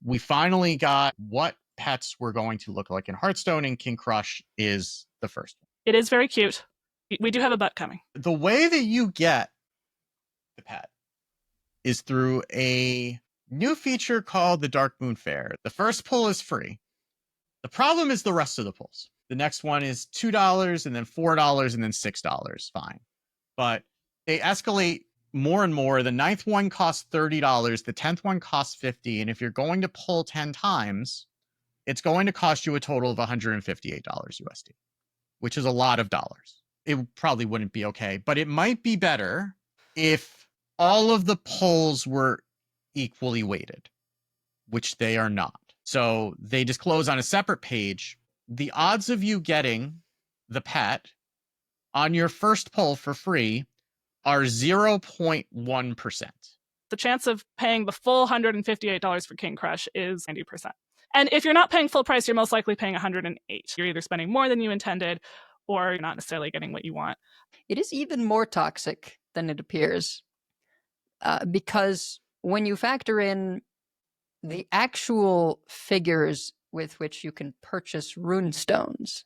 we finally got what pets were going to look like in Hearthstone, and King Crush is the first one. It is very cute. We do have a butt coming. The way that you get the pet is through a new feature called the Dark Moon Fair. The first pull is free. The problem is the rest of the pulls. The next one is $2 and then $4 and then $6. Fine. But they escalate more and more. The ninth one costs $30. The 10th one costs $50. And if you're going to pull 10 times, it's going to cost you a total of $158 USD, which is a lot of dollars. It probably wouldn't be okay, but it might be better if all of the pulls were equally weighted, which they are not. So they disclose on a separate page the odds of you getting the pet on your first pull for free are 0.1%. The chance of paying the full $158 for King Crush is 90%. And if you're not paying full price, you're most likely paying $108. You're either spending more than you intended, or you're not necessarily getting what you want. It is even more toxic than it appears, because when you factor in the actual figures with which you can purchase rune stones,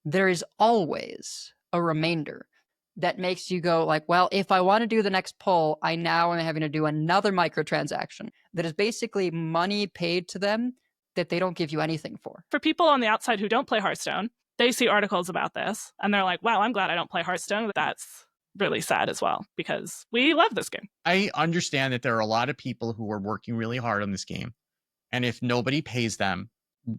there is always a remainder that makes you go like, well, if I want to do the next pull, I now am having to do another microtransaction that is basically money paid to them that they don't give you anything for. For people on the outside who don't play Hearthstone, they see articles about this and they're like, wow, I'm glad I don't play Hearthstone. That's really sad as well, because we love this game. I understand that there are a lot of people who are working really hard on this game. And if nobody pays them,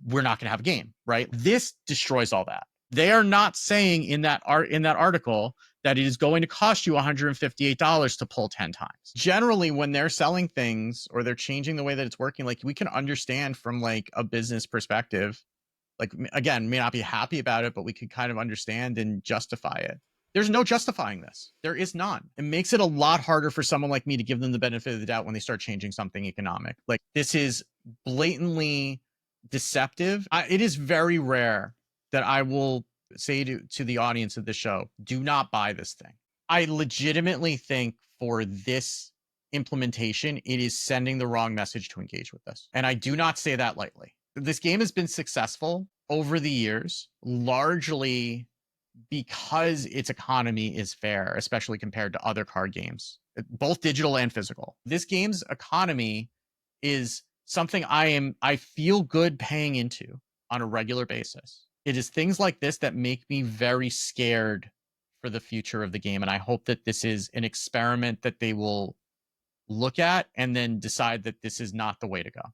we're not going to have a game, right? This destroys all that. They are not saying in that article that it is going to cost you $158 to pull 10 times. Generally, when they're selling things or they're changing the way that it's working, like, we can understand from like a business perspective, like, again, may not be happy about it, but we could kind of understand and justify it. There's no justifying this. There is none. It makes it a lot harder for someone like me to give them the benefit of the doubt when they start changing something economic. Like, this is blatantly deceptive. It is very rare that I will say to the audience of the show, do not buy this thing. I legitimately think for this implementation, it is sending the wrong message to engage with this. And I do not say that lightly. This game has been successful over the years, largely because its economy is fair, especially compared to other card games, both digital and physical. This game's economy is something I feel good paying into on a regular basis. It is things like this that make me very scared for the future of the game. And I hope that this is an experiment that they will look at and then decide that this is not the way to go.